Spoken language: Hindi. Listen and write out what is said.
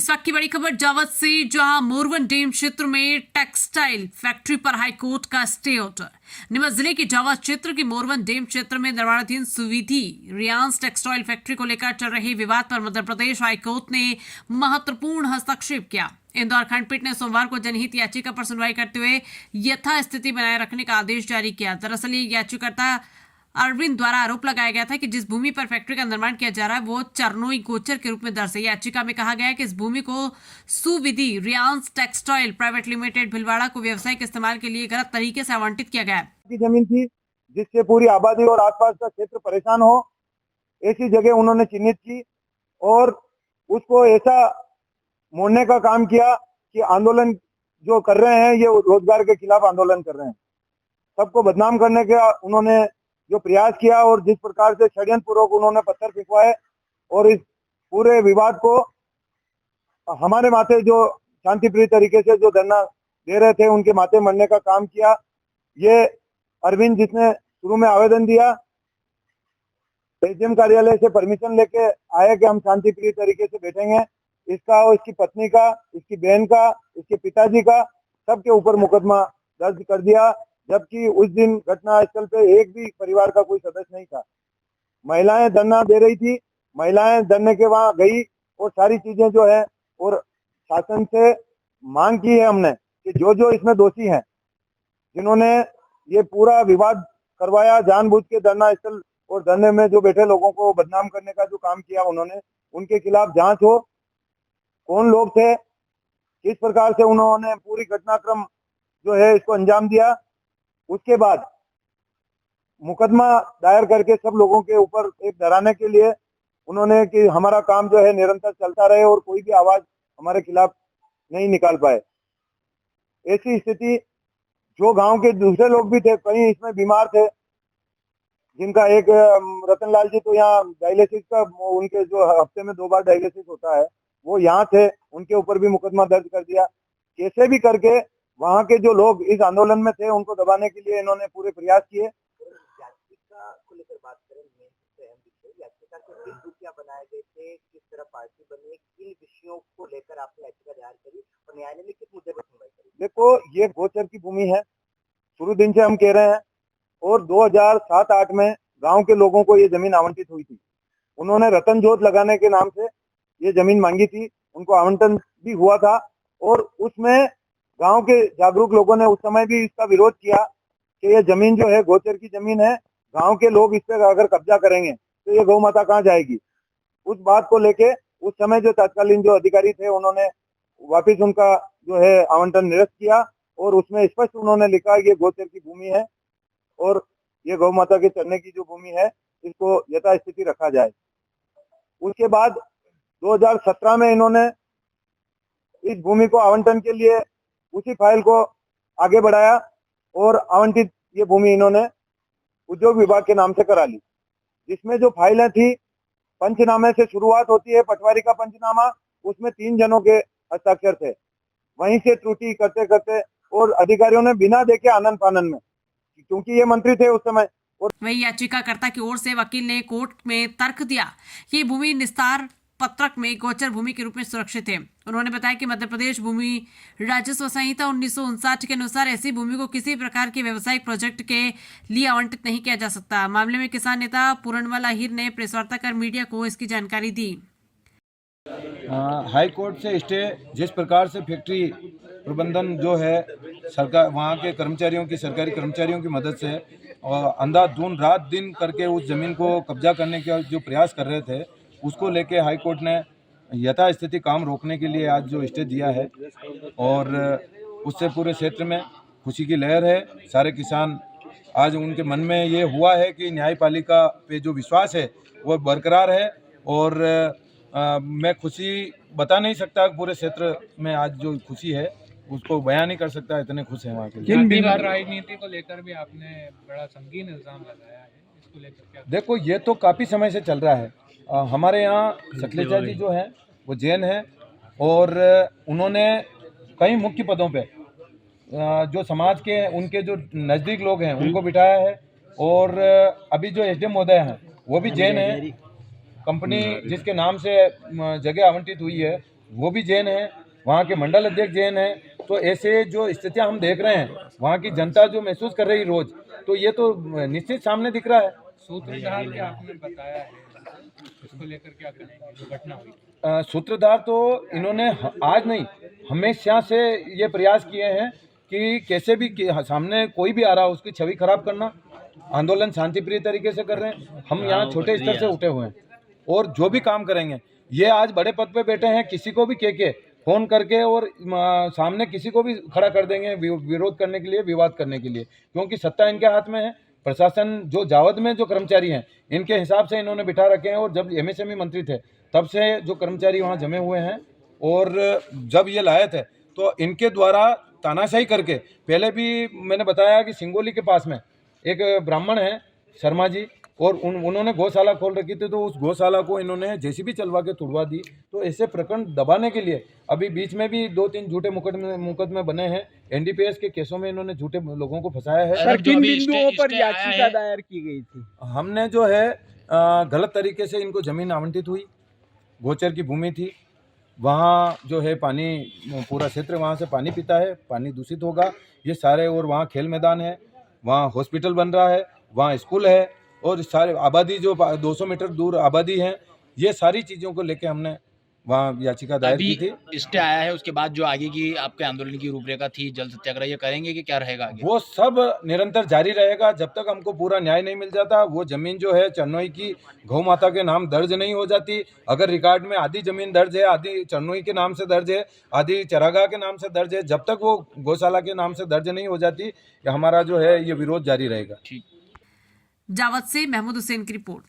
इस वक्त की बड़ी खबर जावत से, जहां मोरवन डैम क्षेत्र में टेक्सटाइल फैक्ट्री पर हाईकोर्ट का स्टे ऑर्डर। नीमच जिले के जावत क्षेत्र के मोरवन डैम क्षेत्र में निर्माणाधीन सुविधि रियांस टेक्सटाइल फैक्ट्री को लेकर चल रहे विवाद पर मध्य प्रदेश हाईकोर्ट ने महत्वपूर्ण हस्तक्षेप किया। इंदौर खंडपीठ ने सोमवार को जनहित याचिका पर सुनवाई करते हुए यथास्थिति बनाए रखने का आदेश जारी किया। दरअसल ये याचिकाकर्ता अरविंद द्वारा आरोप लगाया गया था कि जिस भूमि पर फैक्ट्री का निर्माण किया जा रहा है वो चरनोई गोचर के रूप में दर्ज है। याचिका में कहा गया है कि इस भूमि को सुविधि रियांस टेक्सटाइल प्राइवेट लिमिटेड भिलवाड़ा को व्यावसायिक इस्तेमाल के लिए गलत तरीके से आवंटित किया गया है। जमीन थी जिससे पूरी आबादी और आसपास का क्षेत्र परेशान हो, ऐसी जगह उन्होंने चिन्हित की और उसको ऐसा मोड़ने का काम किया कि आंदोलन जो कर रहे हैं ये रोजगार के खिलाफ आंदोलन कर रहे हैं। सबको बदनाम करने का उन्होंने जो प्रयास किया और जिस प्रकार से षड्यंत्र पूर्वक उन्होंने पत्थर फेंकवाए और इस पूरे विवाद को हमारे माथे जो शांतिप्रिय तरीके से जो धरना दे रहे थे उनके माथे मरने का काम किया। ये अरविंद जिसने शुरू में आवेदन दिया, एसडीएम कार्यालय से परमिशन लेके आए कि हम शांतिप्रिय तरीके से बैठेंगे, इसका और इसकी पत्नी का, इसकी बहन का, इसके पिताजी का, सबके ऊपर मुकदमा दर्ज कर दिया। जबकि उस दिन घटना स्थल पे एक भी परिवार का कोई सदस्य नहीं था। महिलाएं धरना दे रही थी, महिलाएं धरने के वहां गई और सारी चीजें जो है और शासन से मांग की है हमने कि जो इसमें दोषी हैं, जिन्होंने ये पूरा विवाद करवाया, जानबूझ के धरना स्थल और धरने में जो बैठे लोगों को बदनाम करने का जो काम किया उन्होंने, उनके खिलाफ जांच हो, कौन लोग थे, किस प्रकार से उन्होंने पूरी घटनाक्रम जो है इसको अंजाम दिया। उसके बाद मुकदमा दायर करके सब लोगों के ऊपर एक डराने के लिए उन्होंने कि हमारा काम जो है निरंतर चलता रहे और कोई भी आवाज हमारे खिलाफ नहीं निकाल पाए। ऐसी स्थिति, जो गांव के दूसरे लोग भी थे, कई इसमें बीमार थे, जिनका एक रतनलाल जी तो यहाँ डायलिसिस का, उनके जो हफ्ते में 2 बार डायलिसिस होता है, वो यहाँ थे, उनके ऊपर भी मुकदमा दर्ज कर दिया। कैसे भी करके वहाँ के जो लोग इस आंदोलन में थे उनको दबाने के लिए इन्होंने पूरे प्रयास किए। याचिका को लेकर बात करें, याचिका के बिंदु क्या बनाए गए थे, किस तरह पार्टी बनी, किन विषयों को लेकर आपने याचिका दायर करी और न्यायालय ने किस मुद्दे पर सुनवाई करी? देखो, ये गोचर की भूमि है, शुरू दिन से हम कह रहे हैं, और 2007-8 में गांव के लोगों को ये जमीन आवंटित हुई थी। उन्होंने रतन जोत लगाने के नाम से ये जमीन मांगी थी, उनको आवंटन भी हुआ था और उसमें गांव के जागरूक लोगों ने उस समय भी इसका विरोध किया कि ये जमीन जो है गोचर की जमीन है, गांव के लोग इस पर अगर कब्जा करेंगे तो ये गौ माता कहाँ जाएगी। उस बात को लेके उस समय जो तत्कालीन जो अधिकारी थे उन्होंने वापिस उनका जो है आवंटन निरस्त किया और उसमें स्पष्ट उन्होंने लिखा ये गोचर की भूमि है और ये गौ माता के चरने की जो भूमि है इसको यथास्थिति रखा जाए। उसके बाद 2017 में इन्होंने इस भूमि को आवंटन के लिए उसी फाइल को आगे बढ़ाया और आवंटित ये भूमि इन्होंने उद्योग विभाग के नाम से करा ली, जिसमें जो फाइलें थी, पंचनामे से शुरुआत होती है, पटवारी का पंचनामा, उसमें 3 जनों के हस्ताक्षर थे। वहीं से त्रुटि करते करते और अधिकारियों ने बिना देखे आनंद फानन में, क्योंकि ये मंत्री थे उस समय। और वही याचिकाकर्ता की ओर से वकील ने कोर्ट में तर्क दिया कि भूमि निस्तार पत्रक में गोचर भूमि के रूप में सुरक्षित है। उन्होंने बताया कि मध्य प्रदेश भूमि राजस्व संहिता 1959 के अनुसार ऐसी भूमि को किसी प्रकार के व्यवसायिक प्रोजेक्ट के लिए आवंटित नहीं किया जा सकता। मामले में किसान नेता पूरणवाला हीर ने प्रेस वार्ता कर मीडिया को इसकी जानकारी दी। हाई कोर्ट से स्टे, जिस प्रकार से फैक्ट्री प्रबंधन जो है सरकार, वहाँ के कर्मचारियों की, सरकारी कर्मचारियों की मदद से और अंधाधुंध रात दिन करके उस ज़मीन को कब्जा करने का जो प्रयास कर रहे थे, उसको लेके हाई कोर्ट ने यथास्थिति काम रोकने के लिए आज जो स्टे दिया है और उससे पूरे क्षेत्र में खुशी की लहर है। सारे किसान, आज उनके मन में ये हुआ है कि न्यायपालिका पे जो विश्वास है वो बरकरार है और मैं खुशी बता नहीं सकता, पूरे क्षेत्र में आज जो खुशी है उसको बयान नहीं कर सकता, इतने खुश हैं वहाँ के। जातिवाद राजनीति को लेकर भी आपने बड़ा संगीन इल्जाम लगाया है, इसको लेकर क्या? देखो, ये तो काफ़ी समय से चल रहा है। हमारे यहाँ सखलेचा जी जो हैं वो जैन हैं और उन्होंने कई मुख्य पदों पे जो समाज के उनके जो नज़दीक लोग हैं उनको बिठाया है और अभी जो एसडीएम महोदय हैं वो भी जैन हैं। कंपनी जिसके नाम से जगह आवंटित हुई है वो भी जैन है, वहाँ के मंडल अध्यक्ष जैन है। तो ऐसे जो स्थितियाँ हम देख रहे हैं, वहाँ की जनता जो महसूस कर रही रोज, तो ये तो निश्चित सामने दिख रहा है। सूत्रधार क्या आपने बताया है, इसको लेकर क्या करेंगे जो घटना हुई? सूत्रधार तो इन्होंने आज नहीं, हमेशा से ये प्रयास किए हैं कि कैसे भी सामने कोई भी आ रहा हो उसकी छवि खराब करना। आंदोलन शांतिप्रिय तरीके से कर रहे हैं, हम यहाँ छोटे स्तर से उठे हुए हैं और जो भी काम करेंगे, ये आज बड़े पद पे बैठे हैं, किसी को भी के फोन करके और सामने किसी को भी खड़ा कर देंगे विरोध करने के लिए, विवाद करने के लिए, क्योंकि सत्ता इनके हाथ में है। प्रशासन जो जावद में जो कर्मचारी हैं, इनके हिसाब से इन्होंने बिठा रखे हैं और जब एमएसएमई मंत्री थे तब से जो कर्मचारी वहाँ जमे हुए हैं और जब ये लाए थे तो इनके द्वारा तानाशाही करके, पहले भी मैंने बताया कि सिंगोली के पास में एक ब्राह्मण है शर्मा जी, और उन्होंने गौशाला खोल रखी थी, तो उस गौशाला को इन्होंने जेसीबी चलवा के तुड़वा दी। तो ऐसे प्रकरण दबाने के लिए अभी बीच में भी 2-3 झूठे मुकदमे बने हैं, एनडीपीएस के केसों में इन्होंने झूठे लोगों को फंसाया है। सर, किन बिंदुओं पर याचिका दायर की गई थी? हमने जो है गलत तरीके से इनको जमीन आवंटित हुई, गोचर की भूमि थी, वहाँ जो है पानी, पूरा क्षेत्र वहाँ से पानी पीता है, पानी दूषित होगा ये सारे, और वहाँ खेल मैदान है, वहाँ हॉस्पिटल बन रहा है, वहाँ स्कूल है, और सारे आबादी जो 200 मीटर दूर आबादी है, ये सारी चीज़ों को लेके हमने वहाँ याचिका दायर की थी। स्टे आया है, उसके बाद जो आगे की आपके आंदोलन की रूपरेखा थी, जल सत्याग्रह, ये करेंगे कि क्या रहेगा आगे? वो सब निरंतर जारी रहेगा जब तक हमको पूरा न्याय नहीं मिल जाता। वो जमीन जो है चरनोई की गौ माता के नाम दर्ज नहीं हो जाती। अगर रिकॉर्ड में आधी जमीन दर्ज है, आधी चरनोई के नाम से दर्ज है, आधी चरागाह के नाम से दर्ज है, जब तक वो गौशाला के नाम से दर्ज नहीं हो जाती, हमारा जो है ये विरोध जारी रहेगा। जावद से महमूद हुसैन की रिपोर्ट।